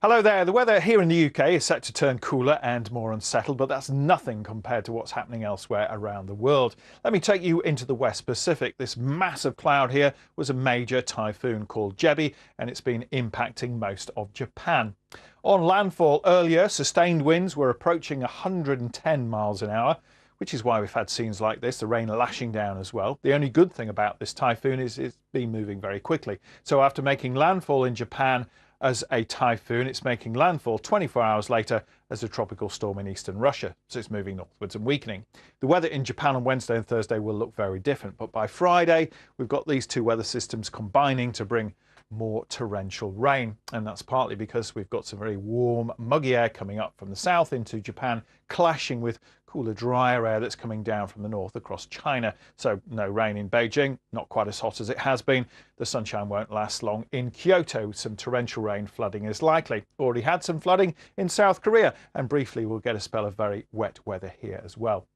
Hello there. The weather here in the UK is set to turn cooler and more unsettled, but that's nothing compared to what's happening elsewhere around the world. Let me take you into the West Pacific. This massive cloud here was a major typhoon called Jebi, and it's been impacting most of Japan. On landfall earlier, sustained winds were approaching 110 miles an hour, which is why we've had scenes like this, the rain lashing down as well. The only good thing about this typhoon is it's been moving very quickly. So after making landfall in Japan as a typhoon, it's making landfall 24 hours later as a tropical storm in eastern Russia. So it's moving northwards and weakening. The weather in Japan on Wednesday and Thursday will look very different, but by Friday we've got these two weather systems combining to bring more torrential rain, and that's partly because we've got some very warm, muggy air coming up from the south into Japan, clashing with cooler, drier air that's coming down from the north across China. So no rain in Beijing, not quite as hot as it has been. The sunshine won't last long in Kyoto. Some torrential rain, flooding is likely. Already had some flooding in South Korea, and briefly we'll get a spell of very wet weather here as well.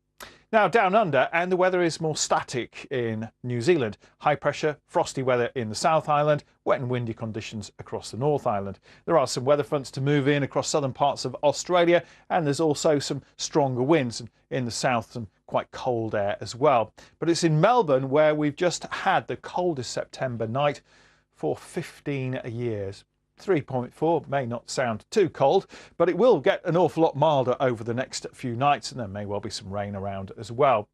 Now down under, and the weather is more static in New Zealand. High pressure, frosty weather in the South Island, wet and windy conditions across the North Island. There are some weather fronts to move in across southern parts of Australia, and there's also some stronger winds in the south, some quite cold air as well. But it's in Melbourne where we've just had the coldest September night for 15 years. 3.4 may not sound too cold, but it will get an awful lot milder over the next few nights, and there may well be some rain around as well.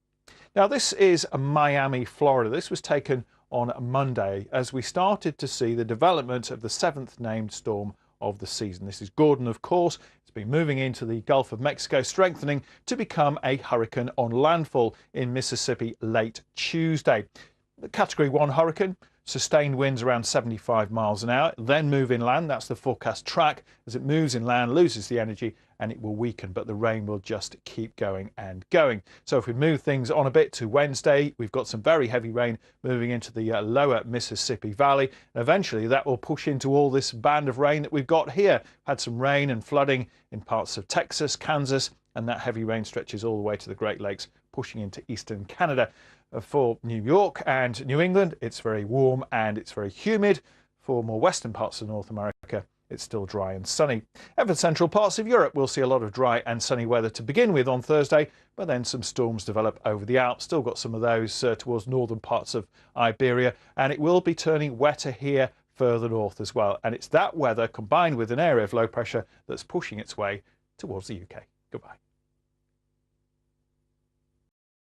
Now this is Miami, Florida. This was taken on Monday as we started to see the development of the seventh named storm of the season. This is Gordon, of course. It's been moving into the Gulf of Mexico, strengthening to become a hurricane on landfall in Mississippi late Tuesday. The Category 1 hurricane. Sustained winds around 75 miles an hour, then move inland. That's the forecast track. As it moves inland, loses the energy and it will weaken, but the rain will just keep going and going. So if we move things on a bit to Wednesday, we've got some very heavy rain moving into the lower Mississippi Valley. And eventually that will push into all this band of rain that we've got here. Had some rain and flooding in parts of Texas, Kansas, and that heavy rain stretches all the way to the Great Lakes, pushing into eastern Canada. For New York and New England, it's very warm and it's very humid. For more western parts of North America, it's still dry and sunny. And for central parts of Europe, we'll see a lot of dry and sunny weather to begin with on Thursday, but then some storms develop over the Alps. Still got some of those towards northern parts of Iberia, and it will be turning wetter here further north as well. And it's that weather combined with an area of low pressure that's pushing its way towards the UK. Goodbye.